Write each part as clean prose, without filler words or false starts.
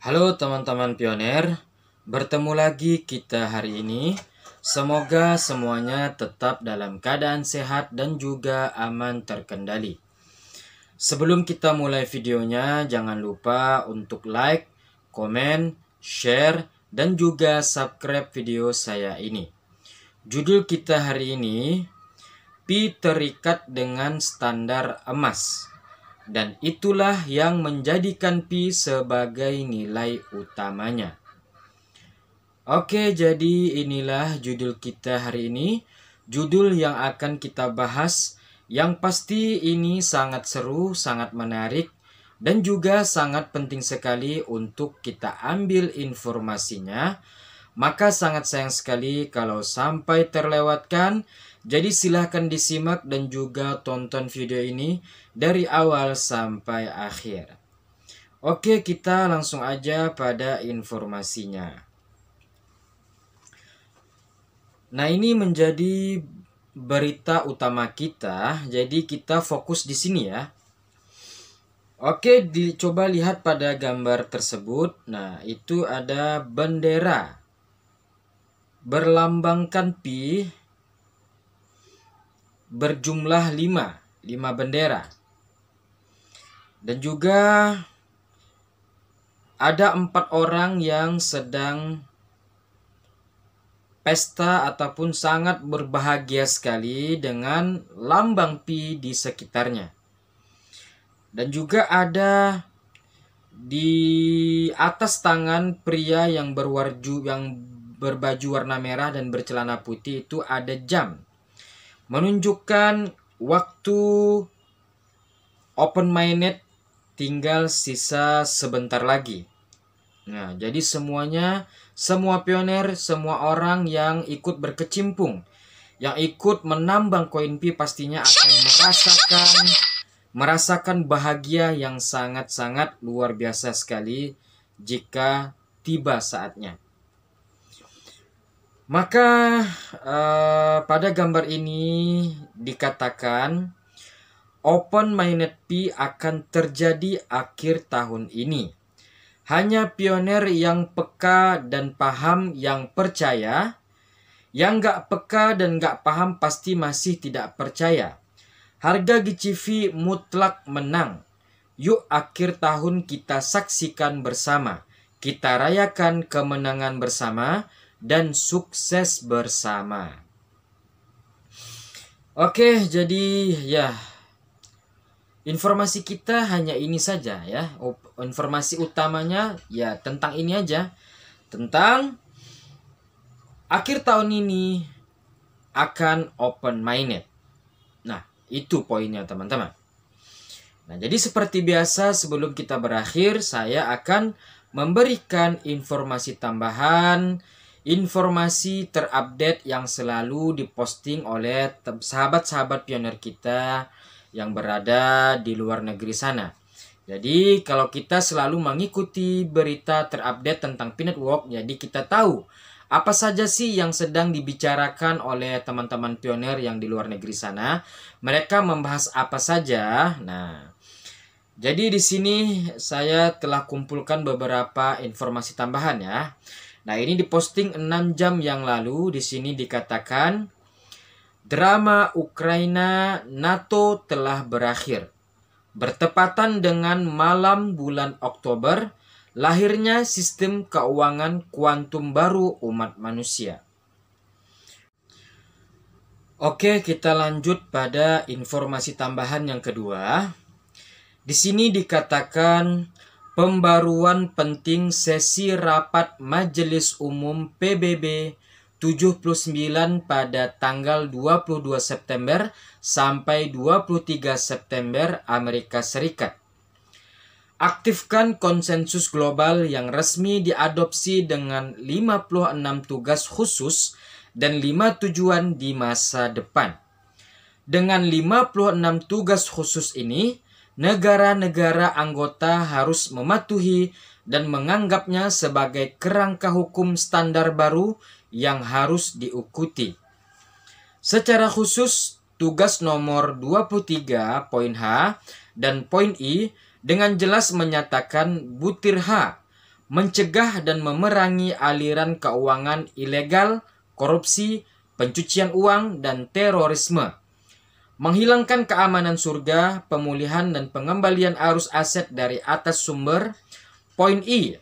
Halo teman-teman pioner, bertemu lagi kita hari ini. Semoga semuanya tetap dalam keadaan sehat dan juga aman terkendali. Sebelum kita mulai videonya, jangan lupa untuk like, komen, share, dan juga subscribe video saya ini. Judul kita hari ini, Pi terikat dengan standar emas. Dan itulah yang menjadikan Pi sebagai nilai utamanya. Oke, jadi inilah judul kita hari ini. Judul yang akan kita bahas. Yang pasti ini sangat seru, sangat menarik, dan juga sangat penting sekali untuk kita ambil informasinya. Maka sangat sayang sekali kalau sampai terlewatkan. Jadi silahkan disimak dan juga tonton video ini dari awal sampai akhir. Oke, kita langsung aja pada informasinya. Nah, ini menjadi berita utama kita. Jadi kita fokus di sini ya. Oke, dicoba lihat pada gambar tersebut. Nah, itu ada bendera berlambangkan Pi berjumlah 5 bendera. Dan juga ada 4 orang yang sedang pesta ataupun sangat berbahagia sekali dengan lambang Pi di sekitarnya. Dan juga ada di atas tangan pria yang berbaju warna merah dan bercelana putih itu ada jam. Menunjukkan waktu open mainnet tinggal sisa sebentar lagi. Nah, jadi semua pioner, semua orang yang ikut berkecimpung, yang ikut menambang koin Pi pastinya akan merasakan bahagia yang sangat-sangat luar biasa sekali jika tiba saatnya. Maka pada gambar ini dikatakan open mainnet Pi akan terjadi akhir tahun ini. Hanya pioner yang peka dan paham yang percaya. Yang gak peka dan gak paham pasti masih tidak percaya. Harga GCV mutlak menang. Yuk akhir tahun kita saksikan bersama. Kita rayakan kemenangan bersama dan sukses bersama. Oke, jadi ya informasi kita hanya ini saja ya. Informasi utamanya ya tentang ini aja. Tentang akhir tahun ini akan open mainnet. Nah, itu poinnya teman-teman. Nah, jadi seperti biasa sebelum kita berakhir saya akan memberikan informasi tambahan, informasi terupdate yang selalu diposting oleh sahabat-sahabat pioner kita yang berada di luar negeri sana. Jadi kalau kita selalu mengikuti berita terupdate tentang Pi Network, jadi kita tahu apa saja sih yang sedang dibicarakan oleh teman-teman pioner yang di luar negeri sana. Mereka membahas apa saja. Nah, jadi di sini saya telah kumpulkan beberapa informasi tambahan ya. Nah, ini diposting 6 jam yang lalu. Di sini dikatakan drama Ukraina NATO telah berakhir. Bertepatan dengan malam bulan Oktober, lahirnya sistem keuangan kuantum baru umat manusia. Oke, kita lanjut pada informasi tambahan yang kedua. Di sini dikatakan pembaruan penting sesi rapat Majelis Umum PBB 79 pada tanggal 22 September sampai 23 September Amerika Serikat. Aktifkan konsensus global yang resmi diadopsi dengan 56 tugas khusus dan 5 tujuan di masa depan. Dengan 56 tugas khusus ini, negara-negara anggota harus mematuhi dan menganggapnya sebagai kerangka hukum standar baru yang harus diikuti. Secara khusus, tugas nomor 23 poin H dan poin I dengan jelas menyatakan butir H mencegah dan memerangi aliran keuangan ilegal, korupsi, pencucian uang, dan terorisme, menghilangkan keamanan surga, pemulihan dan pengembalian arus aset dari atas sumber. Poin I,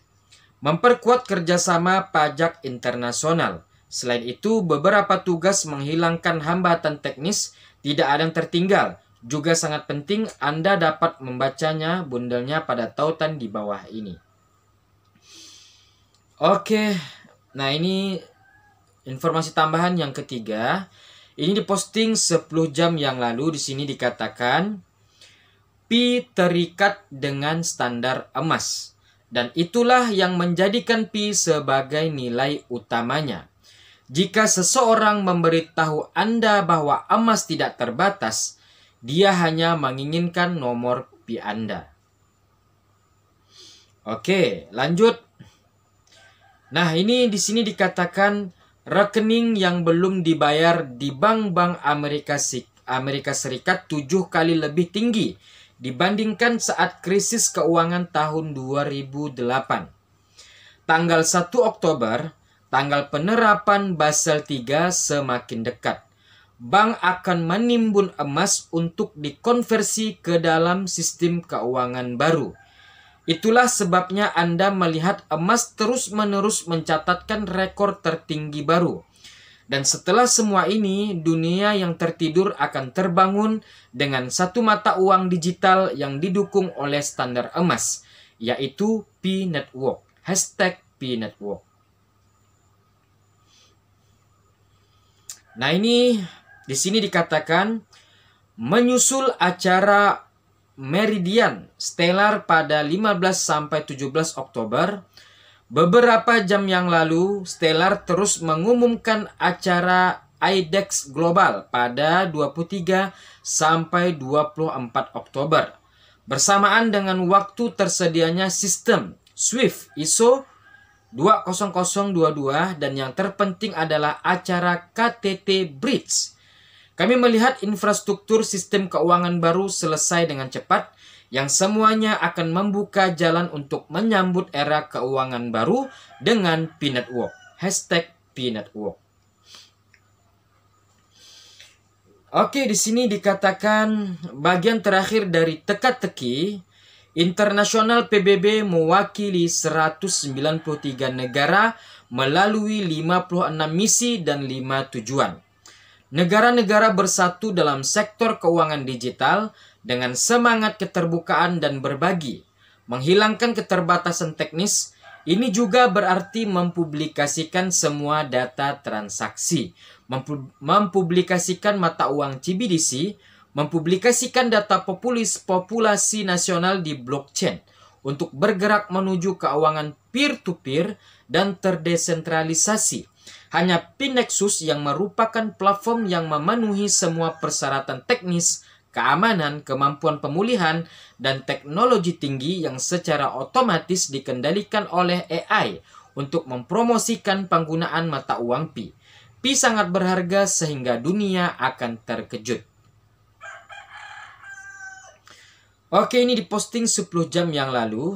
memperkuat kerjasama pajak internasional. Selain itu, beberapa tugas menghilangkan hambatan teknis tidak ada yang tertinggal. Juga sangat penting Anda dapat membacanya bundelnya pada tautan di bawah ini. Oke, nah ini informasi tambahan yang ketiga. Ini diposting 10 jam yang lalu. Di sini dikatakan pi terikat dengan standar emas. Dan itulah yang menjadikan pi sebagai nilai utamanya. Jika seseorang memberitahu Anda bahwa emas tidak terbatas, dia hanya menginginkan nomor pi Anda. Oke, lanjut. Nah, ini di sini dikatakan rekening yang belum dibayar di bank-bank Amerika Serikat 7 kali lebih tinggi dibandingkan saat krisis keuangan tahun 2008. Tanggal 1 Oktober, tanggal penerapan Basel III semakin dekat. Bank akan menimbun emas untuk dikonversi ke dalam sistem keuangan baru. Itulah sebabnya Anda melihat emas terus-menerus mencatatkan rekor tertinggi baru. Dan setelah semua ini, dunia yang tertidur akan terbangun dengan satu mata uang digital yang didukung oleh standar emas, yaitu Pi Network. #Pi Network. Nah, ini di sini dikatakan menyusul acara Meridian Stellar pada 15-17 Oktober, beberapa jam yang lalu Stellar terus mengumumkan acara IDEX Global pada 23-24 Oktober. Bersamaan dengan waktu tersedianya sistem SWIFT ISO 20022 dan yang terpenting adalah acara KTT Bridge. Kami melihat infrastruktur sistem keuangan baru selesai dengan cepat, yang semuanya akan membuka jalan untuk menyambut era keuangan baru dengan Pi Network. #Pi Network. Oke, di sini dikatakan bagian terakhir dari teka-teki, internasional PBB mewakili 193 negara melalui 56 misi dan 5 tujuan. Negara-negara bersatu dalam sektor keuangan digital dengan semangat keterbukaan dan berbagi. Menghilangkan keterbatasan teknis, ini juga berarti mempublikasikan semua data transaksi, mempublikasikan mata uang CBDC, mempublikasikan data populasi nasional di blockchain untuk bergerak menuju keuangan peer-to-peer dan terdesentralisasi. Hanya Pinexus yang merupakan platform yang memenuhi semua persyaratan teknis, keamanan, kemampuan pemulihan, dan teknologi tinggi yang secara otomatis dikendalikan oleh AI untuk mempromosikan penggunaan mata uang Pi. Pi sangat berharga sehingga dunia akan terkejut. Oke, ini diposting 10 jam yang lalu.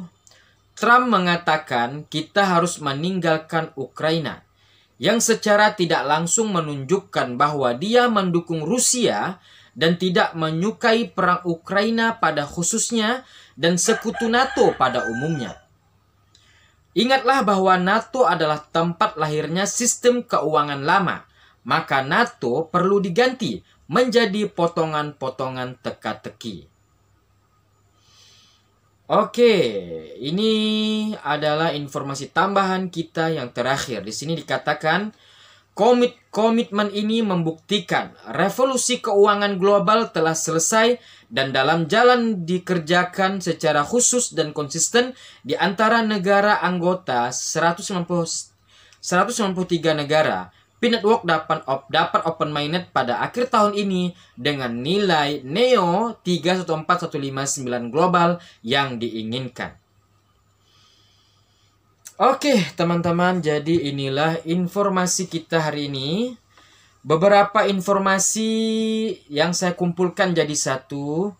Trump mengatakan kita harus meninggalkan Ukraina, yang secara tidak langsung menunjukkan bahwa dia mendukung Rusia dan tidak menyukai perang Ukraina pada khususnya dan sekutu NATO pada umumnya. Ingatlah bahwa NATO adalah tempat lahirnya sistem keuangan lama, maka NATO perlu diganti menjadi potongan-potongan teka-teki. Oke, ini adalah informasi tambahan kita yang terakhir. Di sini dikatakan komitmen ini membuktikan revolusi keuangan global telah selesai dan dalam jalan dikerjakan secara khusus dan konsisten di antara negara anggota 193 negara. Pi Network dapat open mainnet pada akhir tahun ini dengan nilai NEO 314159 global yang diinginkan. Oke, teman-teman, jadi inilah informasi kita hari ini. Beberapa informasi yang saya kumpulkan jadi satu.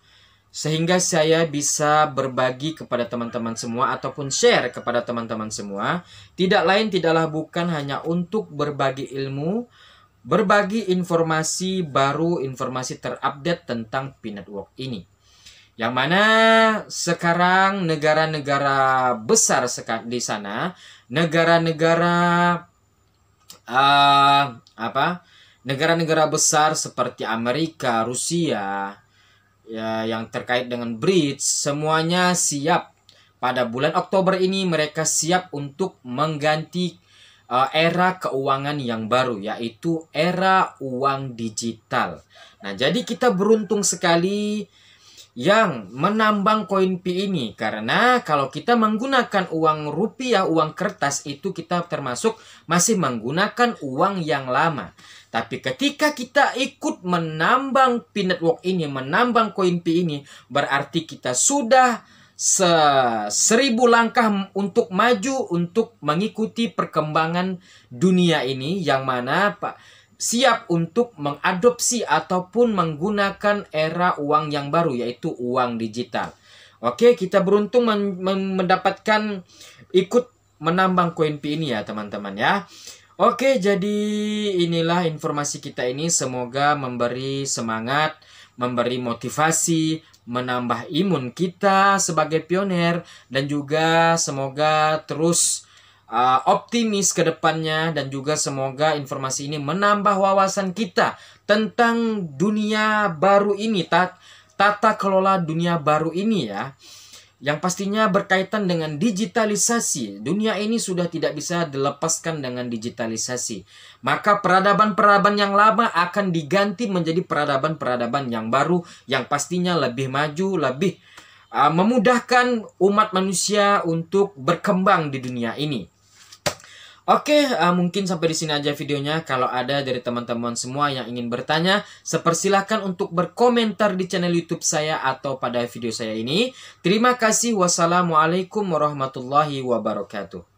sehingga saya bisa berbagi kepada teman-teman semua ataupun share kepada teman-teman semua. Tidak lain tidaklah bukan hanya untuk berbagi ilmu, berbagi informasi baru, informasi terupdate tentang P-Network ini. Yang mana sekarang negara-negara besar di sana, negara-negara negara-negara besar seperti Amerika, Rusia, ya, yang terkait dengan bridge, semuanya siap. Pada bulan Oktober ini mereka siap untuk mengganti era keuangan yang baru, yaitu era uang digital. Nah, jadi kita beruntung sekali yang menambang koin P ini, karena kalau kita menggunakan uang rupiah, uang kertas, itu kita termasuk masih menggunakan uang yang lama. Tapi ketika kita ikut menambang P-Network ini, menambang koin P ini, berarti kita sudah 1000 langkah untuk maju, untuk mengikuti perkembangan dunia ini, yang mana siap untuk mengadopsi ataupun menggunakan era uang yang baru, yaitu uang digital. Oke, kita beruntung mendapatkan ikut menambang koin P ini ya teman-teman ya. Oke, jadi inilah informasi kita ini. Semoga memberi semangat, memberi motivasi, menambah imun kita sebagai pioner, dan juga semoga terus optimis ke depannya, dan juga semoga informasi ini menambah wawasan kita tentang dunia baru ini, tata kelola dunia baru ini ya. Yang pastinya berkaitan dengan digitalisasi. Dunia ini sudah tidak bisa dilepaskan dengan digitalisasi. Maka peradaban-peradaban yang lama akan diganti menjadi peradaban-peradaban yang baru, yang pastinya lebih maju, lebih memudahkan umat manusia untuk berkembang di dunia ini. Oke, mungkin sampai di sini aja videonya. Kalau ada dari teman-teman semua yang ingin bertanya, sepersilahkan untuk berkomentar di channel YouTube saya atau pada video saya ini. Terima kasih. Wassalamualaikum warahmatullahi wabarakatuh.